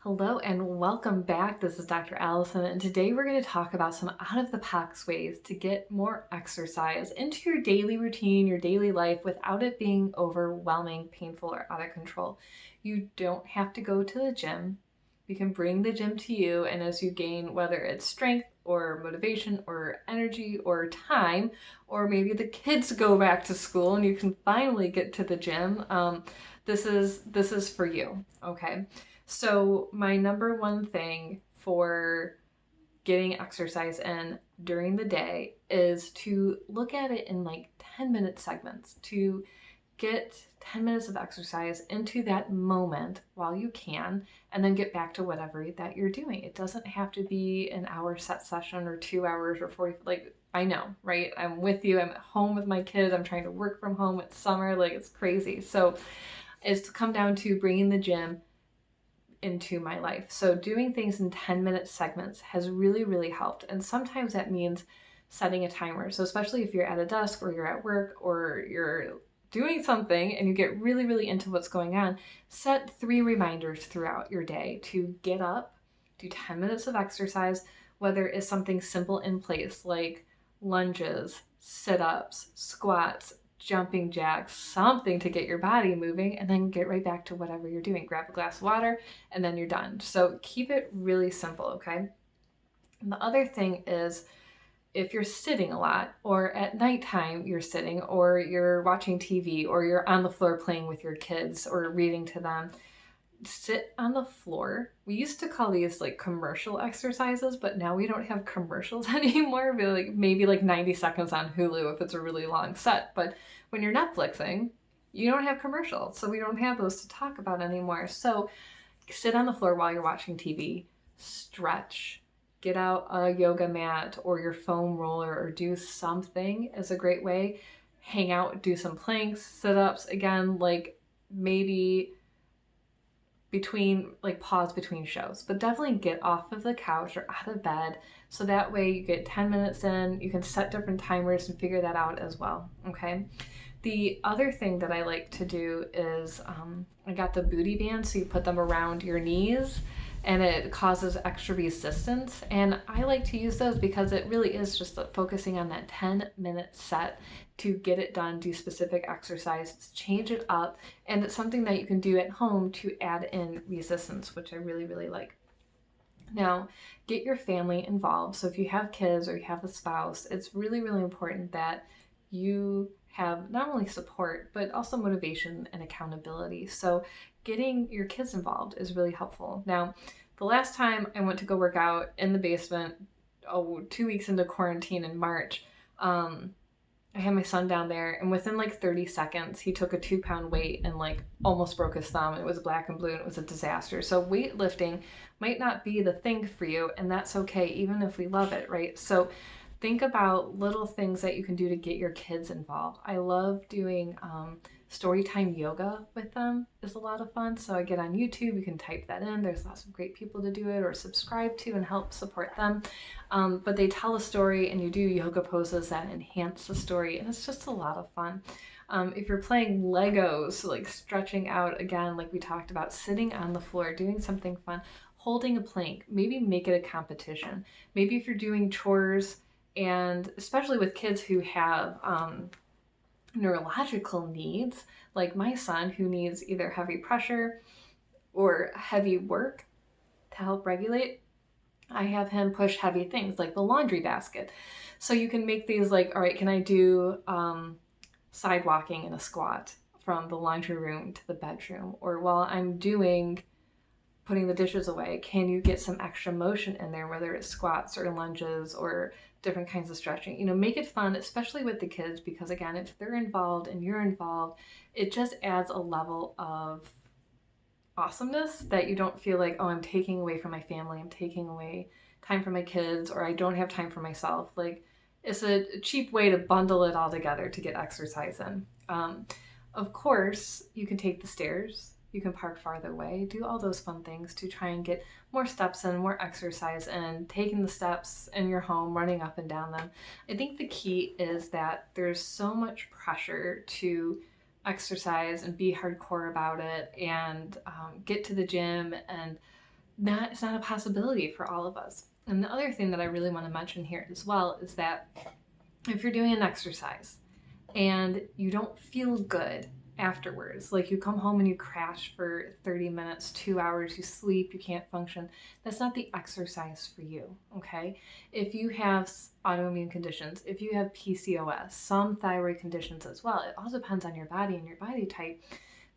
Hello and welcome back. This is Dr. Allison, and today we're going to talk about some out of the box ways to get more exercise into your daily routine, your daily life, without it being overwhelming, painful, or out of control. You don't have to go to the gym. You can bring the gym to you, and as you gain, whether it's strength or motivation or energy or time, or maybe the kids go back to school and you can finally get to the gym, this is for you. Okay. So my number one thing for getting exercise in during the day is to look at it in like 10-minute segments, to get 10 minutes of exercise into that moment while you can, and then get back to whatever that you're doing. It doesn't have to be an hour set session or 2 hours or 40. Like, I know, right? I'm with you. I'm at home with my kids. I'm trying to work from home. It's summer. Like, it's crazy. So it's come down to bringing the gym into my life. So doing things in 10-minute segments has really helped. And sometimes that means setting a timer. So especially if you're at a desk or you're at work or you're doing something and you get really into what's going on, set 3 reminders throughout your day to get up, do 10 minutes of exercise, whether it's something simple in place like lunges, sit-ups, squats, jumping jacks, something to get your body moving, and then get right back to whatever you're doing. Grab a glass of water and then you're done. So keep it really simple, okay? And the other thing is, if you're sitting a lot, or at nighttime you're sitting, or you're watching TV, or you're on the floor playing with your kids or reading to them, sit on the floor. We used to call these like commercial exercises, but now we don't have commercials anymore. Maybe like 90 seconds on Hulu if it's a really long set. But when you're Netflixing, you don't have commercials, so we don't have those to talk about anymore. So sit on the floor while you're watching TV, stretch, get out a yoga mat or your foam roller or do something is a great way. Hang out, do some planks, sit-ups, again, like maybe pause between shows, but definitely get off of the couch or out of bed, so that way you get 10 minutes in. You can set different timers and figure that out as well. Okay. The other thing that I like to do is I got the booty bands, so you put them around your knees and it causes extra resistance. And I like to use those because it really is just focusing on that 10-minute set to get it done, do specific exercises, change it up. And it's something that you can do at home to add in resistance, which I really like. Now, get your family involved. So if you have kids or you have a spouse, it's really important that you have not only support, but also motivation and accountability. So getting your kids involved is really helpful. Now, the last time I went to go work out in the basement, 2 weeks into quarantine in March, I had my son down there, and within like 30 seconds, he took a 2-pound weight and like almost broke his thumb. It was black and blue and it was a disaster. So weightlifting might not be the thing for you, and that's okay, even if we love it, right? So think about little things that you can do to get your kids involved. I love doing storytime yoga with them. Is a lot of fun. So I get on YouTube, you can type that in. There's lots of great people to do it or subscribe to and help support them. But they tell a story and you do yoga poses that enhance the story, and it's just a lot of fun. If you're playing Legos, like stretching out again, like we talked about, sitting on the floor, doing something fun, holding a plank, maybe make it a competition. Maybe if you're doing chores, and especially with kids who have neurological needs, like my son who needs either heavy pressure or heavy work to help regulate, I have him push heavy things like the laundry basket. So you can make these like, all right, can I do side walking in a squat from the laundry room to the bedroom? Or while I'm putting the dishes away, can you get some extra motion in there, whether it's squats or lunges or different kinds of stretching? Make it fun, especially with the kids, because again, if they're involved and you're involved, it just adds a level of awesomeness that you don't feel like, oh, I'm taking away from my family, I'm taking away time from my kids, or I don't have time for myself. Like, it's a cheap way to bundle it all together to get exercise in. Of course, you can take the stairs. You can park farther away, do all those fun things to try and get more steps in, more exercise in, taking the steps in your home, running up and down them. I think the key is that there's so much pressure to exercise and be hardcore about it and get to the gym and it's not a possibility for all of us. And the other thing that I really want to mention here as well is that if you're doing an exercise and you don't feel good afterwards, like you come home and you crash for 30 minutes, 2 hours, you sleep, you can't function, that's not the exercise for you, okay? If you have autoimmune conditions, if you have PCOS, some thyroid conditions as well, it all depends on your body and your body type,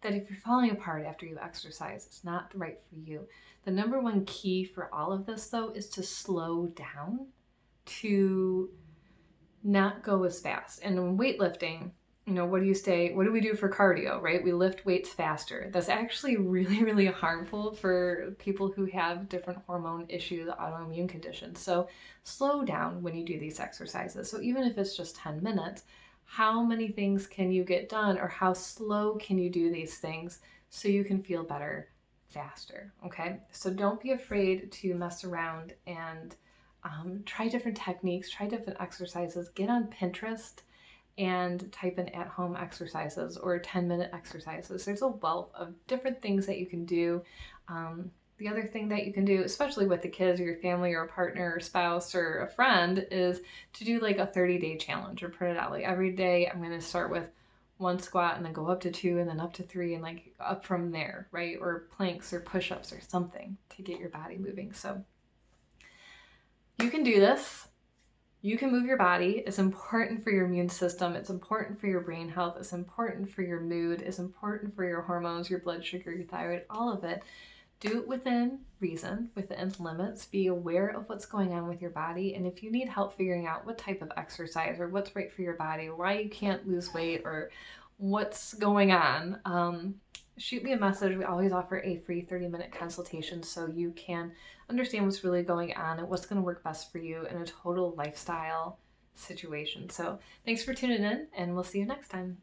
that if you're falling apart after you exercise, it's not right for you. The number one key for all of this, though, is to slow down, to not go as fast. And in weightlifting, what do we do for cardio, right? We lift weights faster. That's actually really, really harmful for people who have different hormone issues, autoimmune conditions. So slow down when you do these exercises. So even if it's just 10 minutes, how many things can you get done, or how slow can you do these things so you can feel better faster, okay? So don't be afraid to mess around and try different techniques, try different exercises. Get on Pinterest and type in at-home exercises or 10-minute exercises. There's a wealth of different things that you can do. The other thing that you can do, especially with the kids or your family or a partner or spouse or a friend, is to do like a 30-day challenge, or put it out like every day I'm going to start with 1 squat and then go up to 2 and then up to 3 and like up from there, right? Or planks or push-ups or something to get your body moving. So you can do this. You can move your body. It's important for your immune system. It's important for your brain health. It's important for your mood. It's important for your hormones, your blood sugar, your thyroid, all of it. Do it within reason, within limits. Be aware of what's going on with your body. And if you need help figuring out what type of exercise or what's right for your body, or why you can't lose weight, or what's going on, shoot me a message. We always offer a free 30-minute consultation so you can understand what's really going on and what's going to work best for you in a total lifestyle situation. So thanks for tuning in, and we'll see you next time.